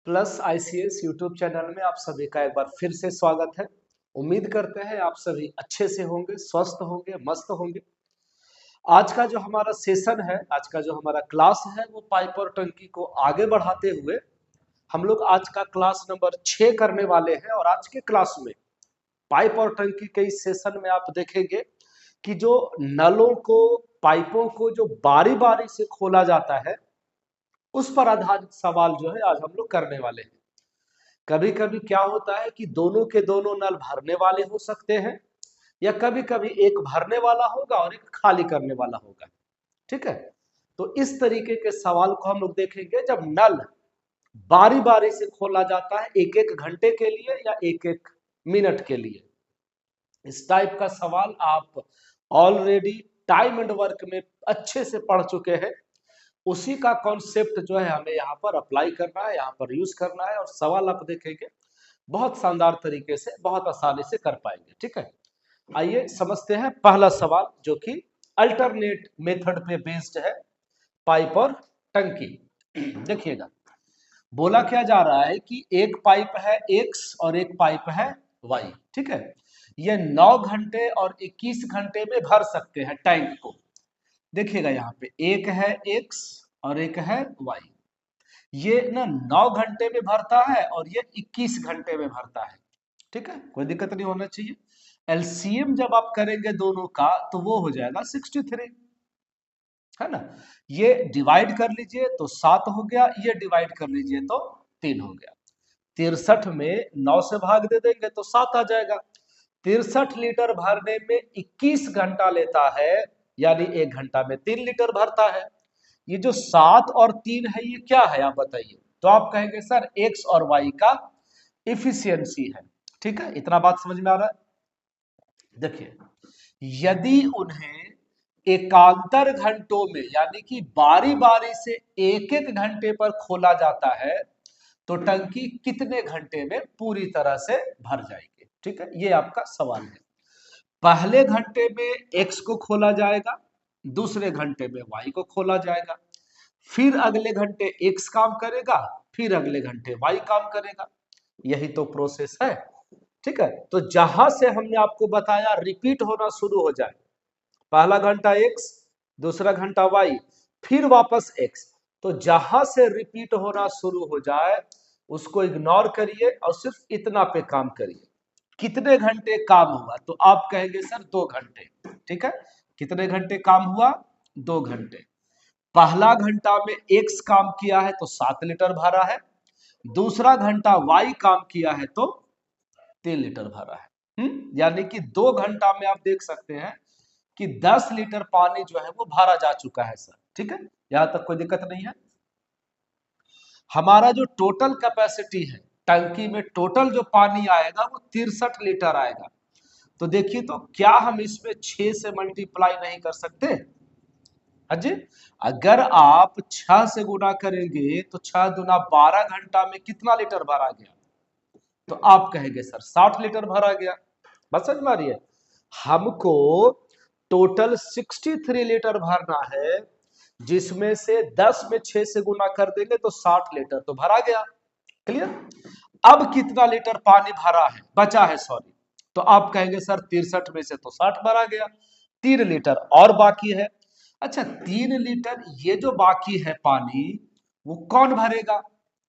Plus ICS YouTube channel में आप सभी का एक बार फिर से स्वागत है। उम्मीद करते हैं आप सभी अच्छे से होंगे, स्वस्थ होंगे, मस्त होंगे। आज का जो हमारा सेशन है, आज का जो हमारा क्लास है, वो पाइप और टंकी को आगे बढ़ाते हुए हम लोग आज का क्लास नंबर 6 करने वाले हैं। और आज के क्लास में पाइप और टंकी के इस सेशन में आप देखेंगे कि जो नलों को, पाइपों को जो बारी बारी से खोला जाता है, उस पर आधारित सवाल जो है आज हम लोग करने वाले हैं। कभी कभी क्या होता है कि दोनों के दोनों नल भरने वाले हो सकते हैं, या कभी कभी एक भरने वाला होगा और एक खाली करने वाला होगा। ठीक है, तो इस तरीके के सवाल को हम लोग देखेंगे जब नल बारी बारी से खोला जाता है, एक एक घंटे के लिए या एक एक मिनट के लिए। इस टाइप का सवाल आप ऑलरेडी टाइम एंड वर्क में अच्छे से पढ़ चुके हैं। उसी का कॉन्सेप्ट जो है हमें यहाँ पर अप्लाई करना है, यहाँ पर यूज करना है, और सवाल आप देखेंगे बहुत शानदार तरीके से, बहुत आसानी से कर पाएंगे। ठीक है, आइए समझते हैं पहला सवाल, जो कि अल्टरनेट मेथड पे बेस्ड है, पाइप और टंकी। देखिएगा, बोला क्या जा रहा है कि एक पाइप है एक्स और एक पाइप है वाई। ठीक है, ये 9 घंटे और 21 घंटे में भर सकते हैं टैंक को। देखिएगा, यहाँ पे एक है एक्स और एक है वाई। ये ना 9 घंटे में भरता है और ये 21 घंटे में भरता है। ठीक है, कोई दिक्कत नहीं होना चाहिए। एलसीएम जब आप करेंगे दोनों का तो वो हो जाएगा 63, है ना। ये डिवाइड कर लीजिए तो 7 हो गया, ये डिवाइड कर लीजिए तो 3 हो गया। 63 में 9 से भाग दे देंगे तो 7 आ जाएगा। 63 लीटर भरने में 21 घंटा लेता है, यानी 1 घंटा में 3 लीटर भरता है। ये जो 7 और 3 है, ये क्या है आप बताइए। तो आप कहेंगे सर एक्स और वाई का इफिशियंसी है। ठीक है, इतना बात समझ में आ रहा है। देखिए, यदि उन्हें एकांतर घंटों में, यानी कि बारी बारी से एक एक घंटे पर खोला जाता है, तो टंकी कितने घंटे में पूरी तरह से भर जाएगी। ठीक है, ये आपका सवाल है। पहले घंटे में एक्स को खोला जाएगा, दूसरे घंटे में वाई को खोला जाएगा, फिर अगले घंटे एक्स काम करेगा, फिर अगले घंटे वाई काम करेगा। यही तो प्रोसेस है। ठीक है, तो जहां से हमने आपको बताया रिपीट होना शुरू हो जाए, पहला घंटा एक्स, दूसरा घंटा वाई, फिर वापस एक्स, तो जहां से रिपीट होना शुरू हो जाए उसको इग्नोर करिए और सिर्फ इतना पे काम करिए। कितने घंटे काम हुआ, तो आप कहेंगे सर 2 घंटे। ठीक है, कितने घंटे काम हुआ, 2 घंटे। पहला घंटा में एक्स काम किया है तो 7 लीटर भरा है, दूसरा घंटा वाई काम किया है तो 3 लीटर भरा है। यानी कि 2 घंटा में आप देख सकते हैं कि 10 लीटर पानी जो है वो भरा जा चुका है सर। ठीक है, यहां तक कोई दिक्कत नहीं है। हमारा जो टोटल कैपेसिटी है, टंकी में टोटल जो पानी आएगा वो 63 लीटर आएगा। तो देखिए, तो क्या हम इसमें 6 से मल्टीप्लाई नहीं कर सकते। अजय, अगर आप 6 से गुना करेंगे तो 6 दुना 12 घंटा में कितना लीटर भरा गया, तो आप कहेंगे सर 60 लीटर भरा गया। बस समझ में आ रही है। हमको टोटल 63 लीटर भरना है, जिसमें से 10 में 6 से गुना कर देंगे तो 60 लीटर तो भरा गया। क्लियर। अब कितना लीटर पानी भरा है, बचा है, सॉरी, तो आप कहेंगे सर 63 में से तो 60 भरा गया, 3 लीटर और बाकी है। अच्छा, 3 लीटर ये जो बाकी है पानी, वो कौन भरेगा,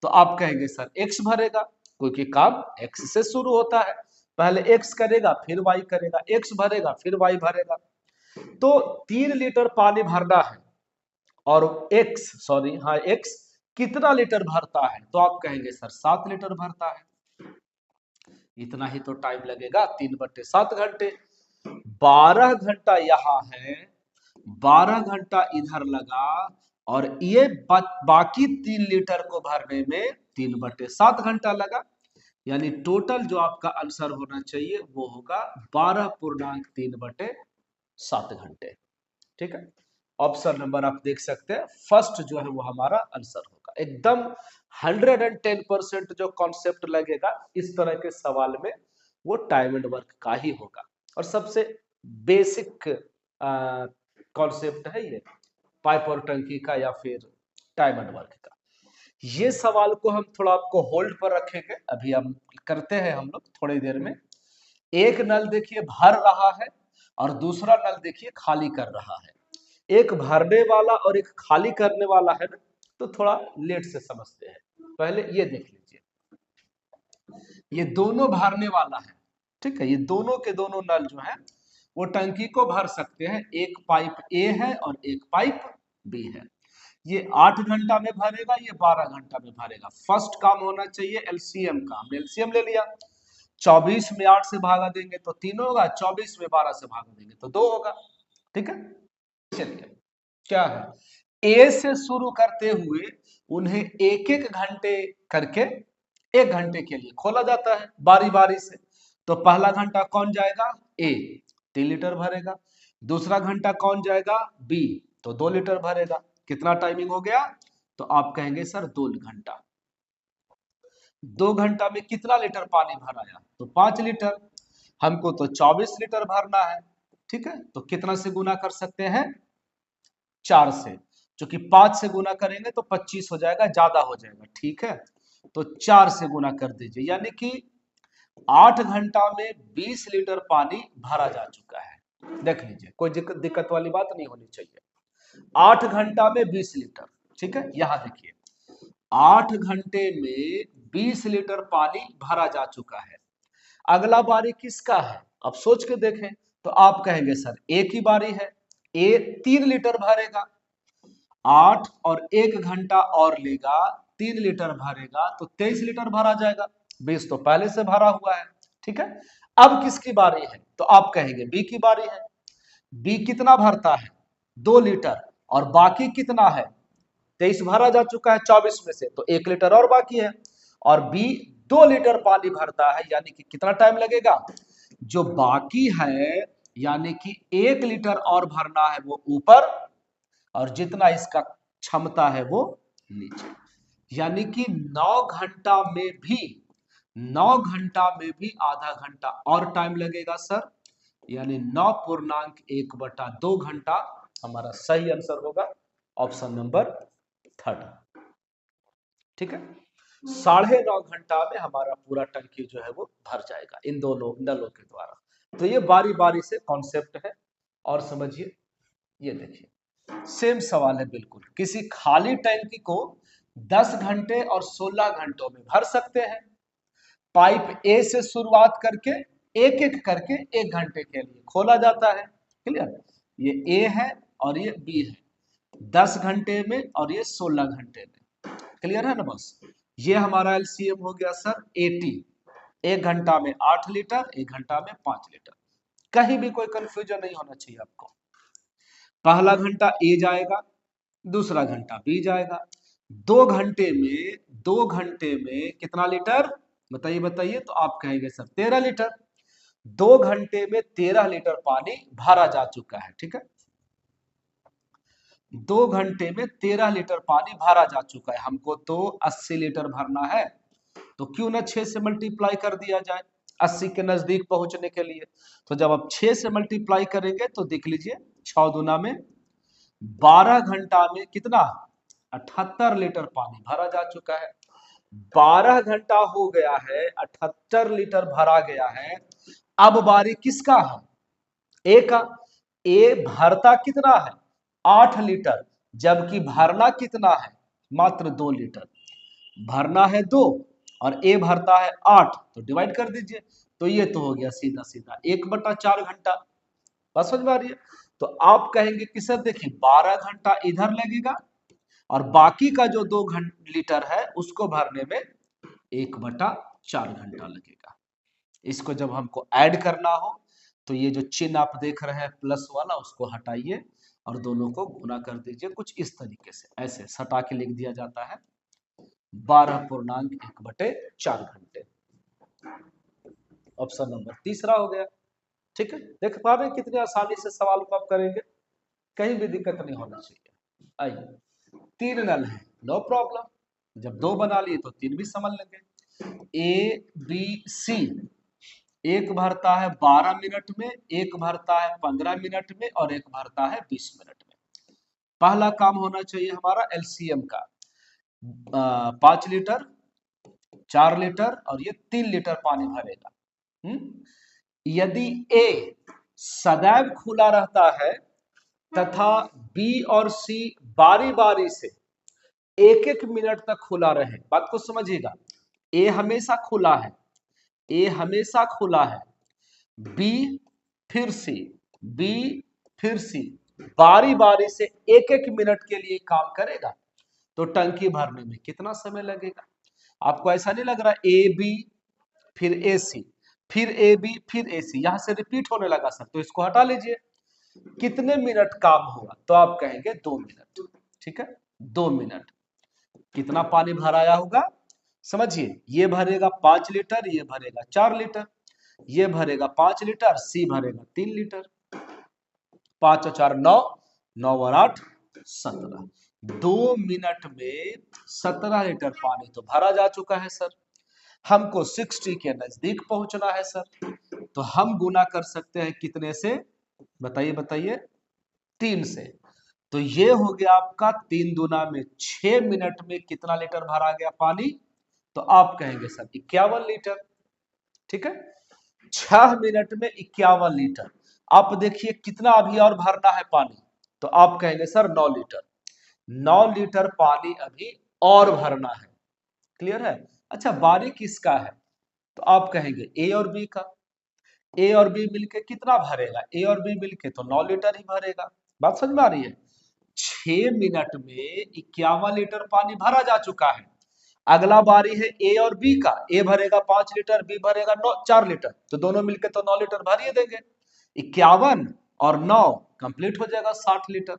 तो आप कहेंगे सर एक्स भरेगा, क्योंकि काम एक्स से शुरू होता है। पहले एक्स करेगा फिर वाई करेगा, एक्स भरेगा फिर वाई भरेगा। तो 3 लीटर पानी भरना है, और एक्स, सॉरी, हाँ, एक्स कितना लीटर भरता है, तो आप कहेंगे सर 7 लीटर भरता है। इतना ही तो टाइम लगेगा, 3/7 घंटे। 12 घंटा यहाँ है, 12 घंटा इधर लगा, और ये बाकी 3 लीटर को भरने में 3/7 घंटा लगा। यानी टोटल जो आपका आंसर होना चाहिए वो होगा 12.3/7 घंटे। ठीक है, ऑप्शन नंबर आप देख सकते हैं, फर्स्ट जो है वो हमारा आंसर होगा। एकदम 110% जो कॉन्सेप्ट लगेगा इस तरह के सवाल में, वो टाइम एंड वर्क का ही होगा, और सबसे बेसिक कॉन्सेप्ट है ये पाइप और टंकी का, या फिर टाइम एंड वर्क का। ये सवाल को हम थोड़ा आपको होल्ड पर रखेंगे, अभी हम करते हैं हम लोग थोड़ी देर में। एक नल देखिए भर रहा है और दूसरा नल देखिए खाली कर रहा है। एक भरने वाला और एक खाली करने वाला है ना, तो थोड़ा लेट से समझते हैं। पहले ये देख लीजिए, ये दोनों भरने वाला है, ठीक है। ये दोनों के दोनों नल जो है वो टंकी को भर सकते हैं। एक पाइप ए है और एक पाइप बी है। ये 8 घंटा में भरेगा, ये 12 घंटा में भरेगा। फर्स्ट काम होना चाहिए एलसीएम का। हमने एलसीएम ले लिया, 24 में 8 से भागा देंगे तो 3 होगा, 24 में 12 से भागा देंगे तो 2 होगा, ठीक है। चलिए, क्या है, ए से शुरू करते हुए उन्हें एक एक घंटे करके 1 घंटे के लिए खोला जाता है बारी बारी से। तो पहला घंटा कौन जाएगा, ए, 3 लीटर भरेगा। दूसरा घंटा कौन जाएगा, बी, तो 2 लीटर भरेगा। कितना टाइमिंग हो गया, तो आप कहेंगे सर 2 घंटा। 2 घंटा में कितना लीटर पानी भराया, तो 5 लीटर। हमको तो 24 लीटर भरना है, ठीक है। तो कितना से गुना कर सकते हैं, 4 से। क्योंकि 5 से गुना करेंगे तो 25 हो जाएगा, ज्यादा हो जाएगा, ठीक है। तो 4 से गुना कर दीजिए, यानी कि 8 घंटा में 20 लीटर पानी भरा जा चुका है। देख लीजिए, कोई दिक्कत वाली बात नहीं होनी चाहिए। 8 घंटा में 20 लीटर, ठीक है। यहां देखिए, 8 घंटे में 20 लीटर पानी भरा जा चुका है। अगला बारी किसका है, अब सोच के देखें। तो आप कहेंगे सर ए की बारी है, ए 3 लीटर भरेगा। 8 और 1 घंटा और लेगा, 3 लीटर भरेगा तो 23 लीटर भरा जाएगा। 20 तो पहले से भरा हुआ है, ठीक है। अब किसकी बारी है, तो आप कहेंगे बी की बारी है। बी कितना भरता है, 2 लीटर, और बाकी कितना है, 23 भरा जा चुका है 24 में से, तो 1 लीटर और बाकी है। और बी 2 लीटर पानी भरता है, यानी कि कितना टाइम लगेगा, जो बाकी है, यानी कि 1 लीटर और भरना है वो ऊपर, और जितना इसका क्षमता है वो नीचे। यानी कि 9 घंटा में भी, 9 घंटा में भी आधा घंटा और टाइम लगेगा सर। यानी 9.1/2 घंटा हमारा सही आंसर होगा, ऑप्शन नंबर 3, ठीक है। 9.5 घंटा में हमारा पूरा टंकी जो है वो भर जाएगा इन दोनों नलों के द्वारा। तो ये बारी बारी से कॉन्सेप्ट है, और समझिए। ये देखिए, सेम सवाल है बिल्कुल। किसी खाली टैंकी को 10 घंटे और 16 घंटों में भर सकते हैं। पाइप ए से शुरुआत करके एक एक करके 1 घंटे के लिए खोला जाता है, क्लियर। ये ए है और ये बी है, 10 घंटे में और ये 16 घंटे में, क्लियर है ना। बस ये हमारा एलसीएम हो गया सर 80। 1 घंटा में 8 लीटर, 1 घंटा में 5 लीटर। कहीं भी कोई कंफ्यूजन नहीं होना चाहिए आपको। पहला घंटा ए जाएगा, दूसरा घंटा बी जाएगा। 2 घंटे में, 2 घंटे में कितना लीटर, बताइए बताइए। तो आप कहेंगे सर 13 लीटर। 2 घंटे में 13 लीटर पानी भरा जा चुका है, ठीक है। 2 घंटे में 13 लीटर पानी भरा जा चुका है। हमको तो 80 लीटर भरना है, तो क्यों ना 6 से मल्टीप्लाई कर दिया जाए 80 के नजदीक पहुंचने के लिए। तो जब आप 6 से मल्टीप्लाई करेंगे तो देख लीजिए, 6 दूना में 12 घंटा में कितना, 78 लीटर पानी भरा जा चुका है। 12 घंटा हो गया है, 78 लीटर भरा गया है। अब बारी किसका है, ए का। ए भरता कितना है, 8 लीटर, जबकि भरना कितना है, मात्र 2 लीटर। भरना है 2 और ए भरता है 8, तो डिवाइड कर दीजिए। तो ये तो हो गया सीधा सीधा 1/4 घंटा। बस समझ में आ रही है। तो आप कहेंगे कि सर देखिए 12 घंटा इधर लगेगा और बाकी का जो 2 लीटर है उसको भरने में 1/4 घंटा लगेगा। इसको जब हमको ऐड करना हो तो ये जो चिन्ह आप देख रहे हैं प्लस वाला, उसको हटाइए और दोनों को गुना कर दीजिए कुछ इस तरीके से। ऐसे सटा के लिख दिया जाता है 12.1/4 घंटे। ऑप्शन नंबर तीसरा हो गया, ठीक है। देख पा रहे हैं कितनी आसानी से सवाल को आप करेंगे, कहीं भी दिक्कत नहीं होना चाहिए। आइए, 3 नल है, नो प्रॉब्लम। जब 2 बना लिए तो 3 भी समझ लेंगे। ए बी सी, एक भरता है 12 मिनट में, एक भरता है 15 मिनट में और एक भरता है 20 मिनट में। पहला काम होना चाहिए हमारा एलसीएम का। 5 लीटर, 4 लीटर और ये 3 लीटर पानी भरेगा। यदि ए सदैव खुला रहता है तथा बी और सी बारी बारी से एक एक मिनट तक खुला रहे, बात को समझिएगा, ए हमेशा खुला है, ए हमेशा खुला है, बी फिर सी, बी फिर सी बारी बारी से एक एक मिनट के लिए काम करेगा, तो टंकी भरने में कितना समय लगेगा? आपको ऐसा नहीं लग रहा ए बी फिर ए सी फिर ए बी फिर ए सी, यहां से रिपीट होने लगा सर, तो इसको हटा लीजिए। कितने मिनट काम होगा? तो आप कहेंगे 2 मिनट। ठीक है, 2 मिनट। कितना पानी भराया होगा समझिए, ये भरेगा 5 लीटर, ये भरेगा 4 लीटर, ये भरेगा 5 लीटर, सी भरेगा 3 लीटर। 5 और 4 9, 9 और 8 17। 2 मिनट में 17 लीटर पानी तो भरा जा चुका है सर। हमको 60 के नजदीक पहुंचना है सर, तो हम गुना कर सकते हैं कितने से? बताइए बताइए, 3 से। तो ये हो गया आपका 3 दूना में 6 मिनट में कितना लीटर भरा गया पानी? तो आप कहेंगे सर 51 लीटर। ठीक है, 6 मिनट में 51 लीटर। आप देखिए कितना अभी और भरना है पानी, तो आप कहेंगे सर 9 लीटर। 9 लीटर पानी अभी और भरना है। क्लियर है? अच्छा, बारी किसका है? तो आप कहेंगे ए और बी का। ए और बी मिलके कितना भरेगा? ए और बी मिलके तो 9 लीटर ही भरेगा। बात समझ में आ रही है? 6 मिनट में 51 लीटर पानी भरा जा चुका है। अगला बारी है ए और बी का। ए भरेगा 5 लीटर, बी भरेगा 4 लीटर, तो दोनों मिलकर तो 9 लीटर भर ही देंगे। 51 और 9 कंप्लीट हो जाएगा 60 लीटर,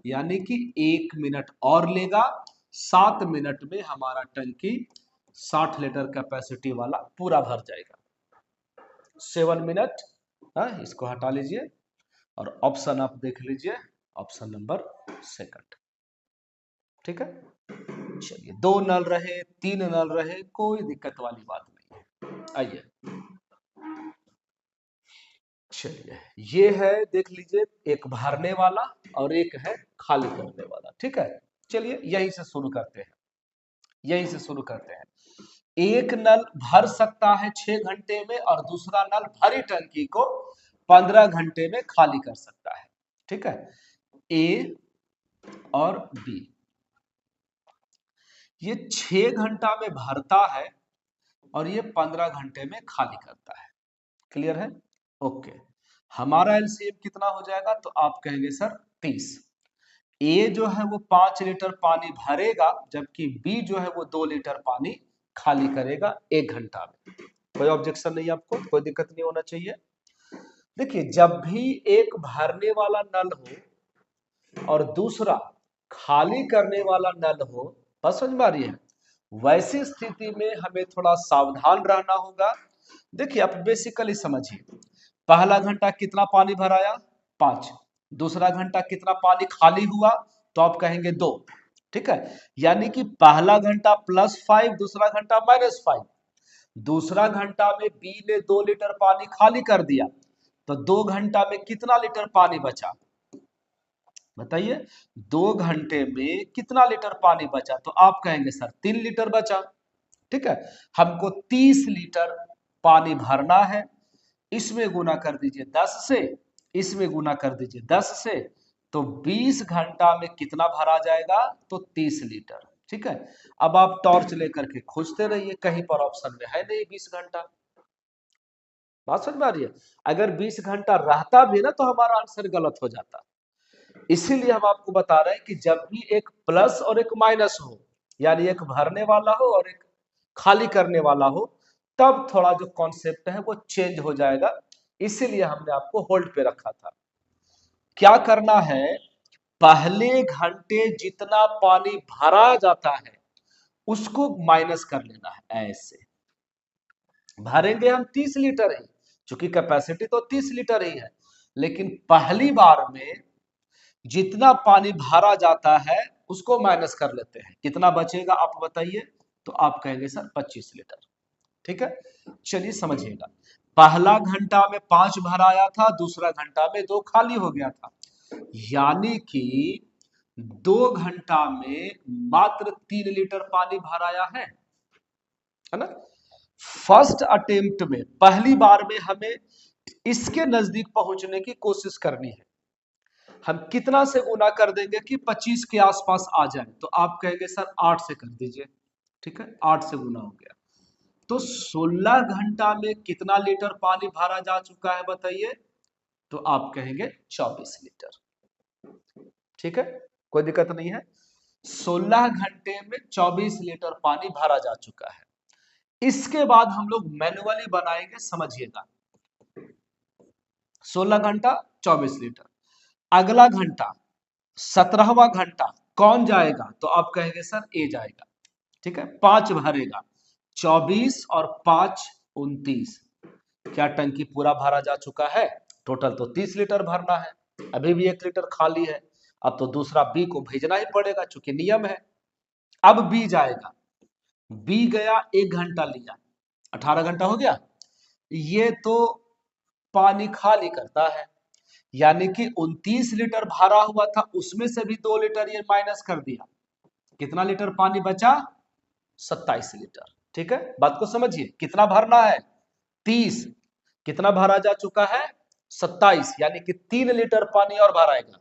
यानी कि 1 मिनट और लेगा। 7 मिनट में हमारा टंकी 60 लीटर कैपेसिटी वाला पूरा भर जाएगा। 7 मिनट। इसको हटा लीजिए और ऑप्शन आप देख लीजिए, ऑप्शन नंबर सेकंड। ठीक है, चलिए 2 नल रहे 3 नल रहे, कोई दिक्कत वाली बात नहीं है। आइए, चलिए ये है, देख लीजिए, एक भरने वाला और एक है खाली करने वाला। ठीक है, चलिए यहीं से शुरू करते हैं, यहीं से शुरू करते हैं। एक नल भर सकता है 6 घंटे में और दूसरा नल भरी टंकी को 15 घंटे में खाली कर सकता है। ठीक है, ए और बी, ये 6 घंटा में भरता है और ये 15 घंटे में खाली करता है। क्लियर है? ओके, हमारा एलसीएम कितना हो जाएगा? तो आप कहेंगे सर 30। ए जो है वो 5 लीटर पानी भरेगा, जबकि बी जो है वो 2 लीटर पानी खाली करेगा 1 घंटा में। कोई ऑब्जेक्शन नहीं आपको? कोई दिक्कत नहीं होना चाहिए। देखिए, जब भी एक भरने वाला नल हो और दूसरा खाली करने वाला नल हो, बस समझ में आ रही है, वैसी स्थिति में हमें थोड़ा सावधान रहना होगा। देखिए, आप बेसिकली समझिए, पहला घंटा कितना पानी भराया? 5। दूसरा घंटा कितना पानी खाली हुआ? तो आप कहेंगे 2। ठीक है, यानी कि पहला घंटा +5, दूसरा घंटा -5। दूसरा घंटा में बी ने 2 लीटर पानी खाली कर दिया, तो 2 घंटा में कितना लीटर पानी बचा? बताइए, 2 घंटे में कितना लीटर पानी बचा? तो आप कहेंगे सर 3 लीटर बचा। ठीक है, हमको 30 लीटर पानी भरना है। इसमें गुना कर दीजिए 10 से, इसमें गुना कर दीजिए 10 से, तो 20 घंटा में कितना भरा जाएगा? तो 30 लीटर। ठीक है, अब आप टॉर्च लेकर के खोजते रहिए, कहीं पर ऑप्शन में है नहीं 20 घंटा। बात समझ में आ रही है? अगर 20 घंटा रहता भी ना तो हमारा आंसर गलत हो जाता। इसीलिए हम आपको बता रहे हैं कि जब भी एक प्लस और एक माइनस हो, यानी एक भरने वाला हो और एक खाली करने वाला हो, तब थोड़ा जो कॉन्सेप्ट है वो चेंज हो जाएगा। इसीलिए हमने आपको होल्ड पे रखा था। क्या करना है? पहले घंटे जितना पानी भरा जाता है उसको माइनस कर लेना है। ऐसे भरेंगे हम 30 लीटर ही, चूंकि कैपेसिटी तो 30 लीटर ही है, लेकिन पहली बार में जितना पानी भरा जाता है उसको माइनस कर लेते हैं। कितना बचेगा आप बताइए? तो आप कहेंगे सर 25 लीटर। ठीक है, चलिए समझिएगा, पहला घंटा में 5 भराया था, दूसरा घंटा में 2 खाली हो गया था, यानी कि 2 घंटा में मात्र 3 लीटर पानी भर आया है ना। फर्स्ट अटेम्प्ट में, पहली बार में हमें इसके नजदीक पहुंचने की कोशिश करनी है। हम कितना से गुना कर देंगे कि 25 के आसपास आ जाए? तो आप कहेंगे सर 8 से कर दीजिए, ठीक है, 8 से गुना हो गया। तो 16 घंटा में कितना लीटर पानी भरा जा चुका है बताइए? तो आप कहेंगे 24 लीटर, ठीक है, कोई दिक्कत नहीं है। 16 घंटे में 24 लीटर पानी भरा जा चुका है। इसके बाद हम लोग मैन्युअली बनाएंगे, समझिएगा। 16 घंटा 24 लीटर, अगला घंटा 17वां घंटा कौन जाएगा? तो आप कहेंगे सर ए जाएगा, ठीक है, 5 भरेगा, 24 और 5 29। क्या टंकी पूरा भरा जा चुका है? टोटल तो 30 लीटर भरना है, अभी भी 1 लीटर खाली है। अब तो दूसरा बी को भेजना ही पड़ेगा, चूंकि नियम है। अब बी जाएगा, बी गया, 1 घंटा लिया, 18 घंटा हो गया। ये तो पानी खाली करता है, यानी कि 29 लीटर भरा हुआ था, उसमें से भी 2 लीटर ये माइनस कर दिया। कितना लीटर पानी बचा? 27 लीटर, ठीक है। बात को समझिए, कितना भरना है? 30। कितना भरा जा चुका है? 27, यानी कि 3 लीटर पानी और भराएगा।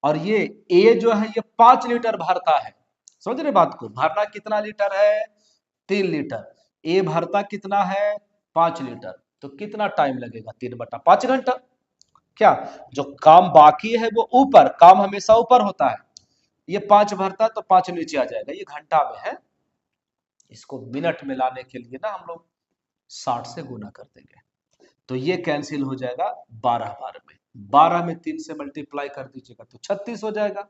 और ये ए जो है ये 5 लीटर भरता है, समझ रहे बात को? भरना कितना लीटर है? 3 लीटर। ए भरता कितना है? 5 लीटर। तो कितना टाइम लगेगा? 3/5 घंटा। क्या जो काम बाकी है वो ऊपर, काम हमेशा ऊपर होता है। ये 5 भरता तो 5 नीचे आ जाएगा, ये घंटा में है। इसको मिनट में लाने के लिए ना हम लोग 60 से गुना कर देंगे, तो ये कैंसिल हो जाएगा 12 बार में। 12 में 3 से मल्टीप्लाई कर दीजिएगा तो 36 हो जाएगा,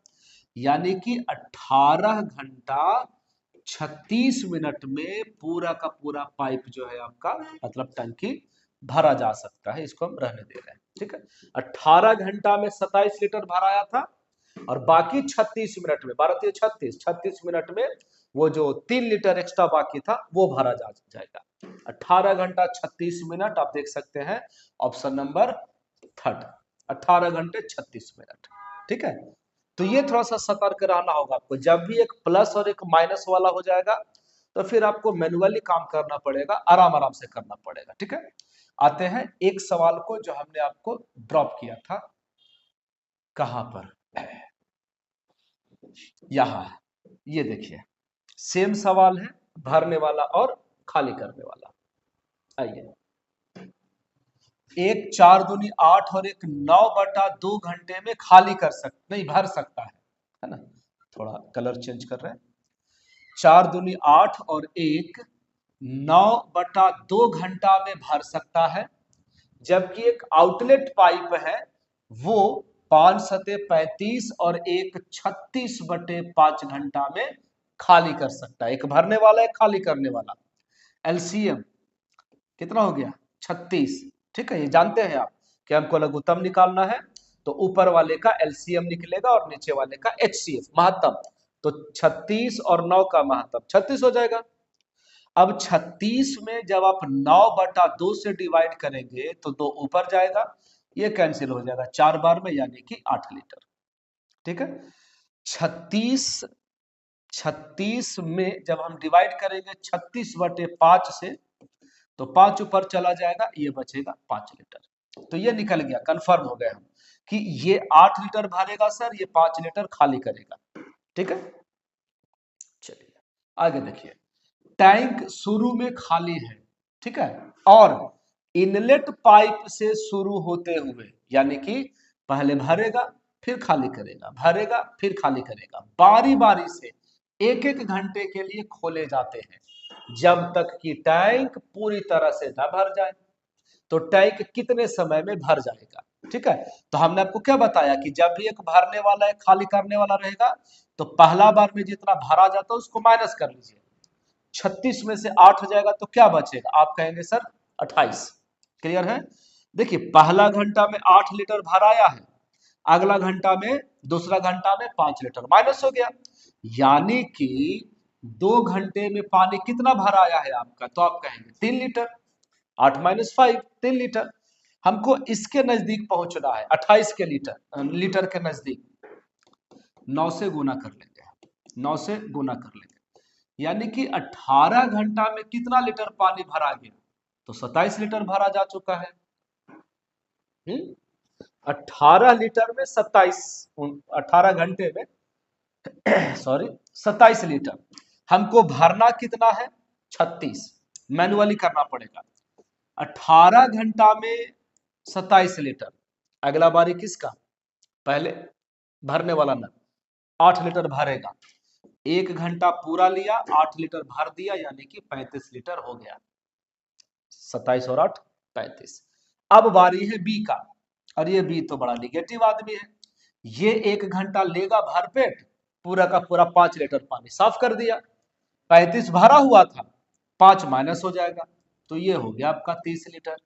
यानी कि 18 घंटा 36 मिनट में पूरा का पूरा पाइप जो है आपका, मतलब टंकी भरा जा सकता है। इसको हम रहने दे रहे हैं, ठीक है। 18 घंटा में 27 लीटर भराया था, और बाकी 36 मिनट में, 12 36 मिनट में वो जो 3 लीटर एक्स्ट्रा बाकी था वो भरा जा जाएगा। 18 घंटा 36 मिनट, आप देख सकते हैं ऑप्शन नंबर 3, 18 घंटे 36 मिनट, ठीक है। तो ये थोड़ा सा सतर्क रहना होगा आपको, जब भी एक प्लस और एक माइनस वाला हो जाएगा तो फिर आपको मैन्युअली काम करना पड़ेगा, आराम आराम से करना पड़ेगा, ठीक है। आते हैं एक सवाल को जो हमने आपको ड्रॉप किया था, कहां पर? यहां है, ये देखिए, सेम सवाल है, भरने वाला और खाली करने वाला। आइए, एक 4 दूनी 8 और एक 9/2 घंटे में खाली कर सकते, नहीं भर सकता है ना। थोड़ा कलर चेंज कर रहे हैं। 4 दूनी 8 और एक 9/2 घंटा में भर सकता है, जबकि एक आउटलेट पाइप है वो 5 सते 35 और एक 36/5 घंटा में खाली कर सकता है। एक भरने वाला, एक खाली करने वाला। एलसीएम कितना हो गया? 36, ठीक है। ये जानते हैं आप कि हमको लघुत्तम निकालना है, तो ऊपर वाले का एलसीएम निकलेगा और नीचे वाले का एचसीएफ, महत्तम। तो 36 और 9 का महत्तम 36 हो जाएगा। अब 36 में जब आप 9/2 से डिवाइड करेंगे तो 2 ऊपर जाएगा, ये कैंसिल हो जाएगा 4 बार में, यानी कि 8 लीटर, ठीक है। 36 में जब हम डिवाइड करेंगे 36/5 से, तो 5 ऊपर चला जाएगा, ये बचेगा 5 लीटर। तो ये निकल गया, कंफर्म हो गया हम कि ये 8 लीटर भरेगा सर, ये 5 लीटर खाली करेगा, ठीक है। चलिए आगे देखिए, टैंक शुरू में खाली है, ठीक है, और इनलेट पाइप से शुरू होते हुए, यानी कि पहले भरेगा फिर खाली करेगा, भरेगा फिर खाली करेगा, बारी बारी से 1-1 घंटे के लिए खोले जाते हैं, जब तक कि टैंक पूरी तरह से न भर जाए। तो टैंक कितने समय में भर जाएगा, ठीक है। तो हमने आपको क्या बताया कि जब भी एक भरने वाला एक खाली करने वाला रहेगा, तो पहला बार में जितना भरा जाता है उसको माइनस कर लीजिए। 36 में से 8 हो जाएगा तो क्या बचेगा? आप कहेंगे सर 28। क्लियर है? देखिए, पहला घंटा में 8 लीटर भराया है, अगला घंटा में, दूसरा घंटा में 5 लीटर माइनस हो गया, यानी कि 2 घंटे में पानी कितना भराया है आपका? तो आप कहेंगे 3 लीटर। 8 - 5 3 लीटर। हमको इसके नजदीक पहुंचना है, 28 के लीटर के नजदीक। 9 से गुना कर लेंगे, 9 से गुना कर लेंगे, यानी कि 18 घंटा में कितना लीटर पानी भरा गया, तो 27 लीटर भरा जा चुका है। 18 लीटर में 27, 18 घंटे में सॉरी 27 लीटर, हमको भरना कितना है 36, मैनुअली करना पड़ेगा। 18 घंटा में 27 लीटर, अगला बारी किसका, पहले भरने वाला ना, 8 लीटर भरेगा, 1 घंटा पूरा लिया, 8 लीटर भर दिया, यानी कि 35 लीटर हो गया, 27 और 8 35। अब बारी है बी का, और ये बी तो बड़ा निगेटिव आदमी है, ये 1 घंटा लेगा भरपेट, पूरा का पूरा 5 लीटर पानी साफ कर दिया, 35 भरा हुआ था, 5 माइनस हो जाएगा, तो ये हो गया आपका 30 लीटर।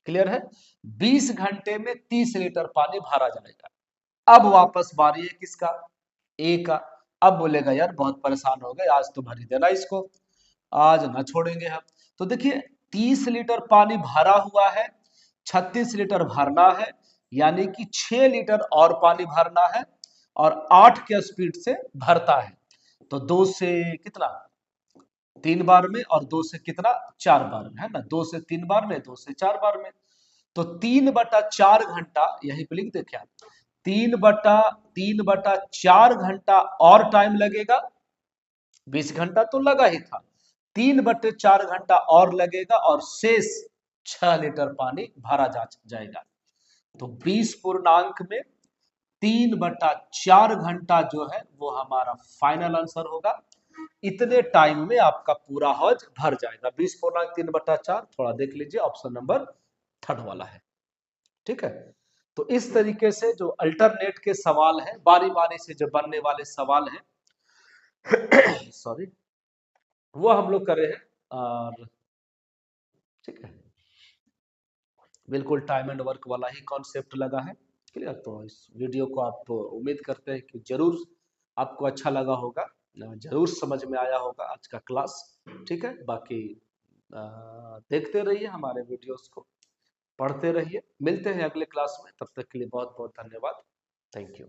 क्लियर है, 20 घंटे में 30 लीटर पानी भरा जाएगा। अब वापस बारी है किसका, ए का। अब बोलेगा यार बहुत परेशान हो गए, आज तो भर ही देना इसको, आज ना छोड़ेंगे हम। तो देखिए 30 लीटर पानी भरा हुआ है, 36 लीटर भरना है, यानी कि 6 लीटर और पानी भरना है, और 8 के स्पीड से भरता है। तो 2 से कितना 3 बार में, और 2 से कितना 4 बार में, है ना, 2 से 3 बार में, 2 से 4 बार में, तो 3/4 घंटा, यही पे लिख दे क्या, 3/4 घंटा और टाइम लगेगा, 20 घंटा तो लगा ही था, 3/4 घंटा और लगेगा, और शेष 6 लीटर पानी भरा जाएगा। तो 20 पूर्णांक में 3/4 घंटा जो है वो हमारा फाइनल आंसर होगा। इतने टाइम में आपका पूरा हौज भर जाएगा। 20 पूर्णांक 3/4, थोड़ा देख लीजिए, ऑप्शन नंबर 3 वाला है। ठीक है, तो इस तरीके से जो अल्टरनेट के सवाल है, बारी बारी से जो बनने वाले सवाल हैं सॉरी, वो हम लोग कर रहे हैं। और ठीक है, बिल्कुल टाइम एंड वर्क वाला ही कॉन्सेप्ट लगा है। क्लियर, तो इस वीडियो को आप उम्मीद करते हैं कि जरूर आपको अच्छा लगा होगा, जरूर समझ में आया होगा आज का क्लास। ठीक है, बाकी देखते रहिए हमारे वीडियोस को, पढ़ते रहिए, मिलते हैं अगले क्लास में, तब तक के लिए बहुत बहुत धन्यवाद, थैंक यू।